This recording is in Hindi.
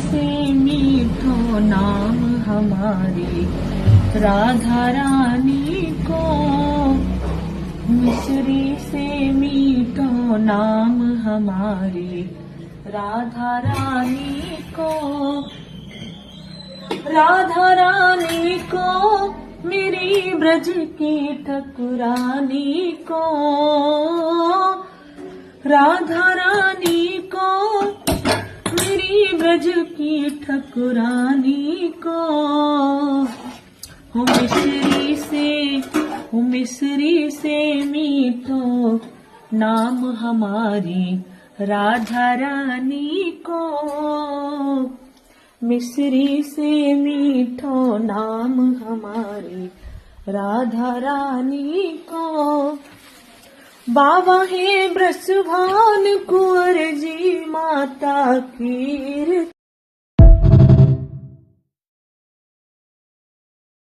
से मीठो नाम हमारी राधा रानी को, मिश्री से मीठो नाम हमारी राधा रानी को, राधा रानी को मेरी ब्रज की ठकुरानी को, राधा रानी को मेरी ब्रज की ठकुरानी को। हो मिश्री से मीठो नाम हमारी राधा रानी को, मिश्री से मीठो नाम हमारी राधा रानी को। बाबा है ब्रजभान कुंवर जी माता कीर